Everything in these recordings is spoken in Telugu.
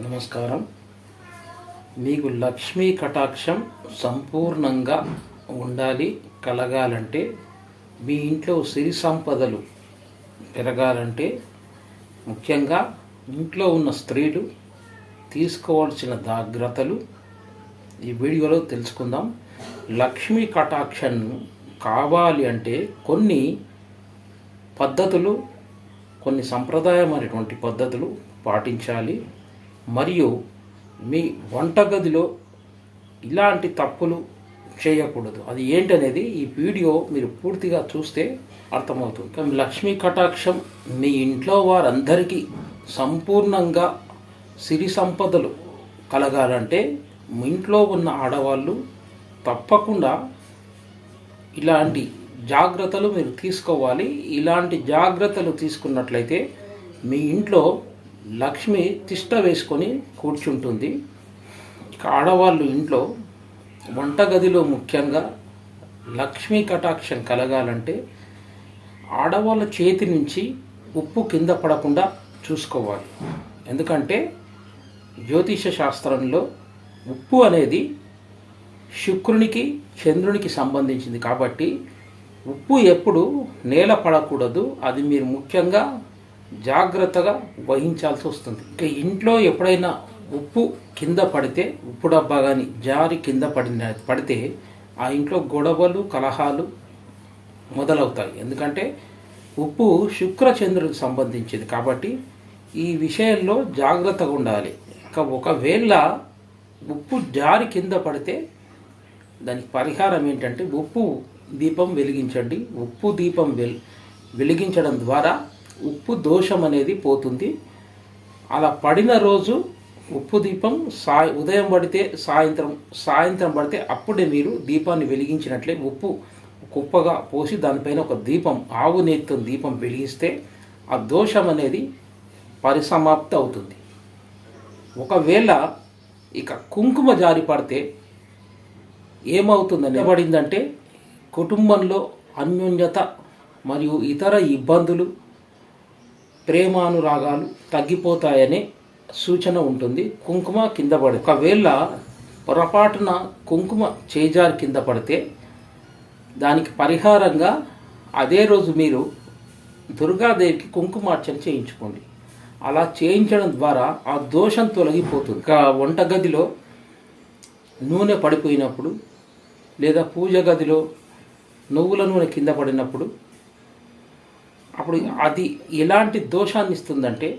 నమస్కారం. మీకు లక్ష్మీ కటాక్షం సంపూర్ణంగా ఉండాలి, కలగాలంటే, మీ ఇంట్లో సిరి సంపదలు పెరగాలంటే ముఖ్యంగా ఇంట్లో ఉన్న స్త్రీలు తీసుకోవాల్సిన జాగ్రత్తలు ఈ వీడియోలో తెలుసుకుందాం. లక్ష్మీ కటాక్షం కావాలి అంటే కొన్ని పద్ధతులు, కొన్ని సంప్రదాయమైనటువంటి పద్ధతులు పాటించాలి. మరియు మీ వంటగదిలో ఇలాంటి తప్పులు చేయకూడదు. అది ఏంటనేది ఈ వీడియో మీరు పూర్తిగా చూస్తే అర్థమవుతుంది. కానీ లక్ష్మీ కటాక్షం మీ ఇంట్లో వారందరికీ సంపూర్ణంగా సిరి సంపదలు కలగాలంటే మీ ఇంట్లో ఉన్న ఆడవాళ్ళు తప్పకుండా ఇలాంటి జాగ్రత్తలు మీరు తీసుకోవాలి. ఇలాంటి జాగ్రత్తలు తీసుకున్నట్లయితే మీ ఇంట్లో లక్ష్మి తిష్ట వేసుకొని కూర్చుంటుంది. ఇక ఆడవాళ్ళు ఇంట్లో వంటగదిలో ముఖ్యంగా లక్ష్మీ కటాక్షం కలగాలంటే ఆడవాళ్ళ చేతి నుంచి ఉప్పు కింద పడకుండా చూసుకోవాలి. ఎందుకంటే జ్యోతిష శాస్త్రంలో ఉప్పు అనేది శుక్రునికి, చంద్రునికి సంబంధించింది కాబట్టి ఉప్పు ఎప్పుడు నేల పడకూడదు. అది మీరు ముఖ్యంగా జాగ్రత్తగా వహించాల్సి వస్తుంది. ఇక ఇంట్లో ఎప్పుడైనా ఉప్పు కింద పడితే, ఉప్పు డబ్బా కానీ జారి కింద పడితే ఆ ఇంట్లో గొడవలు, కలహాలు మొదలవుతాయి. ఎందుకంటే ఉప్పు శుక్ర చంద్రునికి సంబంధించింది కాబట్టి ఈ విషయంలో జాగ్రత్తగా ఉండాలి. ఇక ఒకవేళ ఉప్పు జారి కింద పడితే దానికి పరిహారం ఏంటంటే ఉప్పు దీపం వెలిగించండి. ఉప్పు దీపం వెలిగించడం ద్వారా ఉప్పు దోషం అనేది పోతుంది. అలా పడిన రోజు ఉప్పు దీపం ఉదయం పడితే సాయంత్రం పడితే అప్పుడే మీరు దీపాన్ని వెలిగించినట్లే ఉప్పు కుప్పగా పోసి దానిపైన ఒక దీపం, ఆవు నేతితో దీపం వెలిగిస్తే ఆ దోషం అనేది పరిసమాప్తి అవుతుంది. ఒకవేళ ఇక కుంకుమ జారి పడితే ఏమవుతుందని పడిందంటే కుటుంబంలో అన్యోన్యత మరియు ఇతర ఇబ్బందులు, ప్రేమానురాగాలు తగ్గిపోతాయనే సూచన ఉంటుంది. కుంకుమ కింద పడి ఒకవేళ పొరపాటున కుంకుమ చేజారి కింద పడితే దానికి పరిహారంగా అదే రోజు మీరు దుర్గాదేవికి కుంకుమార్చన చేయించుకోండి. అలా చేయించడం ద్వారా ఆ దోషం తొలగిపోతుంది. ఇంకా వంటగదిలో నూనె పడిపోయినప్పుడు లేదా పూజ గదిలో నువ్వుల నూనె కింద పడినప్పుడు అప్పుడు అది ఎలాంటి దోషాన్ని ఇస్తుందంటే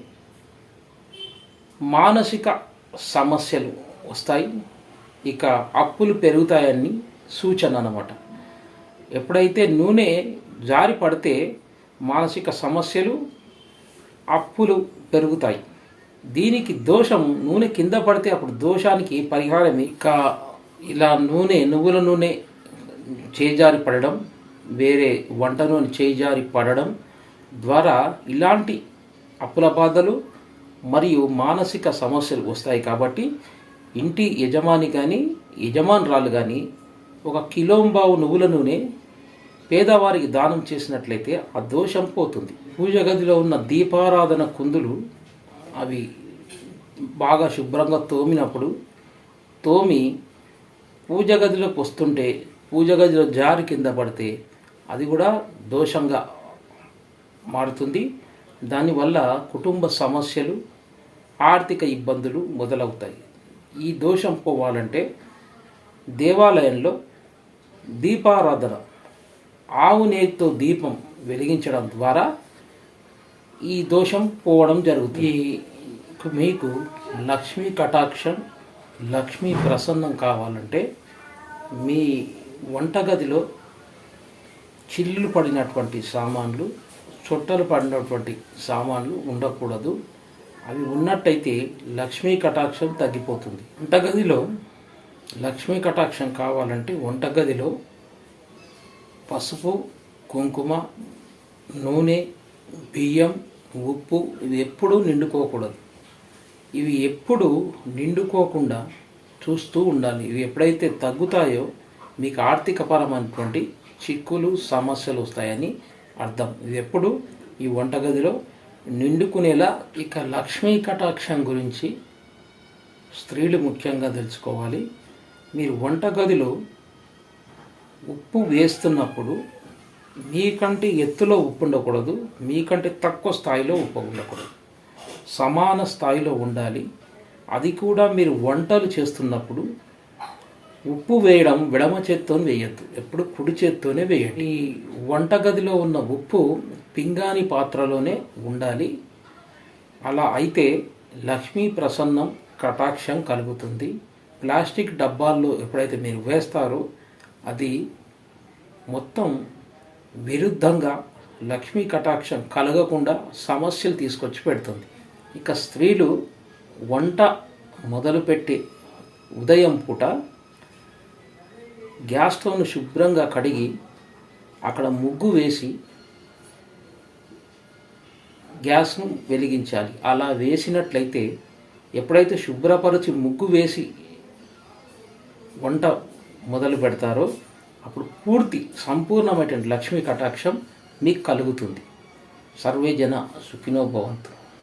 మానసిక సమస్యలు వస్తాయి, ఇక అప్పులు పెరుగుతాయని సూచన అన్నమాట. ఎప్పుడైతే నూనె జారి పడితే మానసిక సమస్యలు, అప్పులు పెరుగుతాయి. దీనికి దోషం నూనె కింద పడితే అప్పుడు దోషానికి పరిహారం ఇక ఇలా నువ్వుల నూనె చేజారి పడడం, వేరే వంట నూనె చేజారి పడడం ద్వారా ఇలాంటి అప్పుల బాధలు మరియు మానసిక సమస్యలు వస్తాయి. కాబట్టి ఇంటి యజమాని కానీ యజమానురాలు కానీ 1 కిలోంబావు నువ్వుల నూనె పేదవారికి దానం చేసినట్లయితే ఆ దోషం పోతుంది. పూజ గదిలో ఉన్న దీపారాధన కుందులు అవి బాగా శుభ్రంగా తోమి పూజ గదిలోకి వస్తుంటే పూజ గదిలో జారి కింద పడితే అది కూడా దోషంగా మారుతుంది. దానివల్ల కుటుంబ సమస్యలు, ఆర్థిక ఇబ్బందులు మొదలవుతాయి. ఈ దోషం పోవాలంటే దేవాలయంలో దీపారాధన, ఆవు నేతితో దీపం వెలిగించడం ద్వారా ఈ దోషం పోవడం జరుగుతుంది. మీకు లక్ష్మీ కటాక్షం, లక్ష్మీ ప్రసన్నం కావాలంటే మీ వంటగదిలో చిల్లులు పడినటువంటి సామాన్లు, చుట్టలు పడినటువంటి సామాన్లు ఉండకూడదు. అవి ఉన్నట్టయితే లక్ష్మీ కటాక్షం తగ్గిపోతుంది. వంటగదిలో లక్ష్మీ కటాక్షం కావాలంటే వంటగదిలో పసుపు, కుంకుమ, నూనె, బియ్యం, ఉప్పు ఇవి ఎప్పుడూ నిండుకోకూడదు. ఇవి ఎప్పుడు నిండుకోకుండా చూస్తూ ఉండాలి. ఇవి ఎప్పుడైతే తగ్గుతాయో మీకు ఆర్థికపరమైనటువంటి చిక్కులు, సమస్యలు వస్తాయని అర్థం. ఇది ఎప్పుడు ఈ వంటగదిలో నిండుకునేలా. ఇక లక్ష్మీ కటాక్షం గురించి స్త్రీలు ముఖ్యంగా తెలుసుకోవాలి. మీరు వంటగదిలో ఉప్పు వేస్తున్నప్పుడు మీకంటే ఎత్తులో ఉప్పు ఉండకూడదు, మీకంటే తక్కువ స్థాయిలో ఉప్పు ఉండకూడదు, సమాన స్థాయిలో ఉండాలి. అది కూడా మీరు వంటలు చేస్తున్నప్పుడు ఉప్పు వేయడం ఎడమ చేత్తో వేయద్దు, ఎప్పుడు కుడి చేత్తోనే వేయండి. ఈ వంటగదిలో ఉన్న ఉప్పు పింగాణి పాత్రలోనే ఉండాలి. అలా అయితే లక్ష్మీ ప్రసన్నం కటాక్షం కలుగుతుంది. ప్లాస్టిక్ డబ్బాల్లో ఎప్పుడైతే మీరు వేస్తారో అది మొత్తం విరుద్ధంగా లక్ష్మీ కటాక్షం కలగకుండా సమస్యలు తీసుకొచ్చి పెడుతుంది. ఇక స్త్రీలు వంట మొదలుపెట్టి ఉదయం పూట గ్యాస్ స్టవ్ను శుభ్రంగా కడిగి అక్కడ ముగ్గు వేసి గ్యాస్ను వెలిగించాలి. అలా వేసినట్లయితే ఎప్పుడైతే శుభ్రపరిచి ముగ్గు వేసి వంట మొదలు పెడతారో అప్పుడు పూర్తి సంపూర్ణమైనటువంటి లక్ష్మీ కటాక్షం మీకు కలుగుతుంది. సర్వే జన సుఖినో భవంతు.